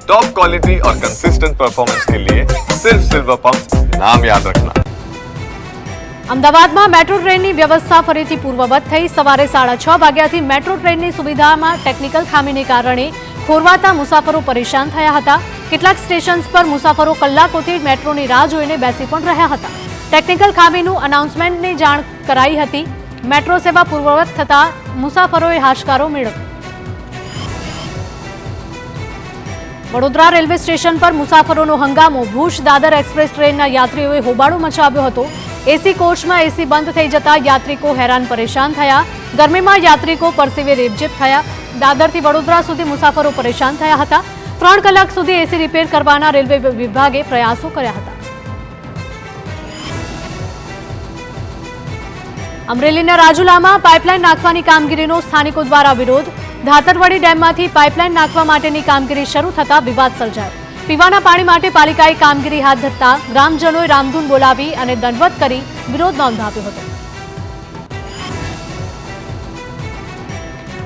Top quality और consistent performance के लिए सिर्फ सिल्वर पंप नाम याद रखना। અમદાવાદમાં મેટ્રો ટ્રેનની વ્યવસ્થા ફરીથી પૂર્વવત થઈ। સવારે 6:30 વાગ્યાથી મેટ્રો ટ્રેનની સુવિધામાં ટેકનિકલ ખામીને કારણે ખોરવાતા મુસાફરો પરેશાન થયા હતા। કેટલાક સ્ટેશન્સ પર મુસાફરો કલાકોથી મેટ્રોની રાહ જોઈને બેસી પણ રહ્યા હતા। ટેકનિકલ ખામીનું અનાઉન્સમેન્ટની જાણ કરાઈ હતી। મેટ્રો સેવા પૂર્વવત થતા મુસાફરોએ હાશકારો મેળવ્યો। વડોદરા રેલવે સ્ટેશન પર મુસાફરોનો હંગામો। ભુજ દાદર એક્સપ્રેસ ટ્રેનના યાત્રીઓએ હોબાળો મચાવ્યો હતો। एसी कोच में एसी बंद थई जता यात्रिको हैरान परेशान थया। गर्मी में यात्रिको परसेवे रेबजेब थया। दादर थी वडोदरा सुधी मुसाफरो परेशान थया हता। 3 कलाक सुधी एसी रिपेर करवाना रेलवे विभागे प्रयासों कर्या हता। अमरेलीना રાજુલામાં पाइपलाइन नाखवानी कामगीरीनो स्थानिको द्वारा विरोध। धातरवडी डेममांथी पाइपलाइन नाखवा माटेनी कामगीरी शरू थता विवाद सर्जायो। पीवाना पाणी माटे पालिकाए कामगीरी हाथ धरता ग्रामजनोए रामधून बोलावी अने दंडवत करी विरोध नोंधाव्यो हतो।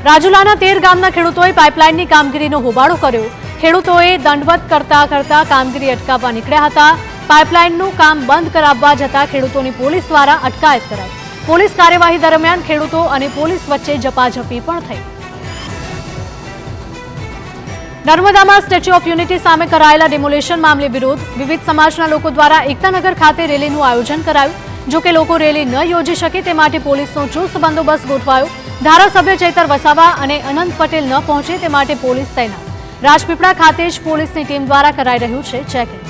રાજુલાના 13 ગામના ખેડૂતોએ પાઇપલાઇનની કામગીરીનો હોબાળો કર્યો। ખેડૂતોએ દંડવત કરતા કામગીરી અટકાવવા નીકળ્યા હતા। પાઇપલાઇનનું કામ બંધ કરાવવા જતા ખેડૂતોની પોલીસ દ્વારા અટકાયત કરાઈ। પોલીસ કાર્યવાહી દરમિયાન ખેડૂતો અને પોલીસ વચ્ચે ઝપાઝપી પણ થઈ। नर्मदाમાં સ્ટેચ્યુ ઓફ યુનિટી સામે કરાયેલા ડિમોલેશન મામલે વિરોધ। વિવિધ સમાજના લોકો દ્વારા એકતાનગર ખાતે રેલીનું આયોજન કરાયું। જો કે લોકો રેલી ન યોજી શકે તે માટે પોલીસનો ચુસ્ત બંદોબસ્ત ગોઠવાયો। ધારાસભ્ય ચૈતર વસાવા અને અનંત પટેલ ન પહોંચે તે માટે પોલીસ તૈનાત। રાજપીપળા ખાતે જ પોલીસની ટીમ દ્વારા કરાઈ રહ્યું છે ચેકિંગ।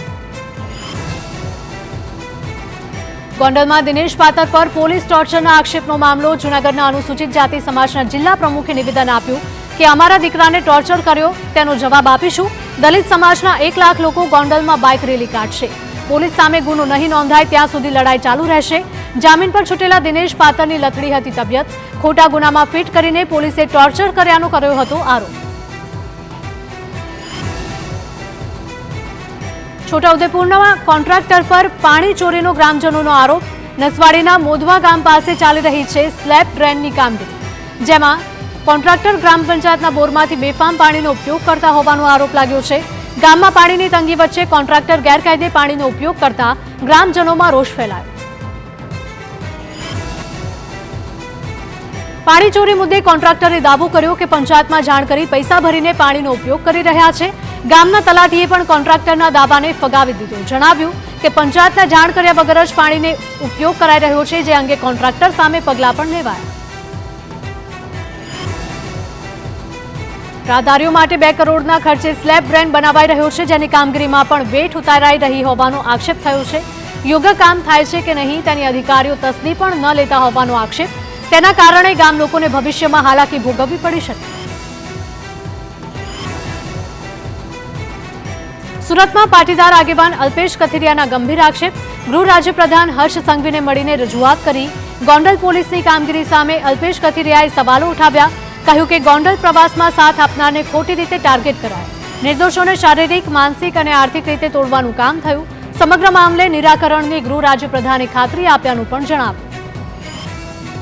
ગોંડલમાં દિનેશ પાતર પર પોલીસ ટોર્ચરના આક્ષેપનો મામલો। જૂનાગઢના અનુસૂચિત જાતિ સમાજના જિલ્લા પ્રમુખે નિવેદન આપ્યું કે અમારા દીકરાને ટોર્ચર કર્યો તેનો જવાબ આપીશું। દલિત સમાજના 1 લાખ લોકો ગોંડલમાં બાઇક રેલી કાઢશે। પોલીસ સામે ગુનો નહીં નોંધાય ત્યાં સુધી લડાઈ ચાલુ રહેશે। જામીન પર છૂટેલા દિનેશ પાતરની લથડી હતી તબિયત। ખોટા ગુનામાં ફિટ કરીને પોલીસે ટોર્ચર કર્યાનો કર્યો હતો આરોપ। છોટાઉદેપુરના કોન્ટ્રાક્ટર પર પાણી ચોરીનો ગ્રામજનોનો આરોપ। નસવાડીના મોધવા ગામ પાસે ચાલી રહી છે સ્લેબ ડ્રેનની કામગીરી, જેમાં કોન્ટ્રાક્ટર ગ્રામ પંચાયતના બોરમાંથી બેફામ પાણીનો ઉપયોગ કરતા હોવાનો આરોપ લાગ્યો છે। ગામમાં પાણીની તંગી વચ્ચે કોન્ટ્રાક્ટર ગેરકાયદે પાણીનો ઉપયોગ કરતા ગ્રામજનોમાં રોષ ફેલાયો। પાણી ચોરી મુદ્દે કોન્ટ્રાક્ટરે દાવો કર્યો કે પંચાયતમાં જાણ કરી પૈસા ભરીને પાણીનો ઉપયોગ કરી રહ્યા છે। ગામના તલાટીએ પણ કોન્ટ્રાક્ટરના દાવાને ફગાવી દીધો। જણાવ્યું કે પંચાયતના જાણ કર્યા વગર જ પાણીનો ઉપયોગ કરાઈ રહ્યો છે, જે અંગે કોન્ટ્રાક્ટર સામે પગલાં પણ લેવાયા। રાહદારીઓ માટે 2 કરોડના ખર્ચે સ્લેબ ડ્રેન બનાવાઈ રહ્યો છે, જેની કામગીરીમાં પણ વેઠ ઉતારાઈ રહી હોવાનો આક્ષેપ થયો છે। યોગ્ય કામ થાય છે કે નહીં તેની અધિકારીઓ તસદી પણ ન લેતા હોવાનો આક્ષેપ। તેના કારણે ગામ લોકોને ભવિષ્યમાં હાલાકી ભોગવવી પડી શકે। સુરતમાં પાટીદાર આગેવાન અલ્પેશ કથિરિયાના ગંભીર આક્ષેપ। ગૃહ રાજ્યપ્રધાન હર્ષ સંઘવીને મળીને રજૂઆત કરી। ગોંડલ પોલીસની કામગીરી સામે અલ્પેશ કથિરિયાએ સવાલો ઉઠાવ્યા। કહ્યું કે ગોંડલ પ્રવાસમાં સાથ આપનારને ખોટી રીતે ટાર્ગેટ કરાયા। નિર્દોષોને શારીરિક, માનસિક અને આર્થિક રીતે તોડવાનું કામ થયું। સમગ્ર મામલે નિરાકરણની ગૃહ રાજ્યપ્રધાને ખાતરી આપ્યાનું પણ જણાવ્યું।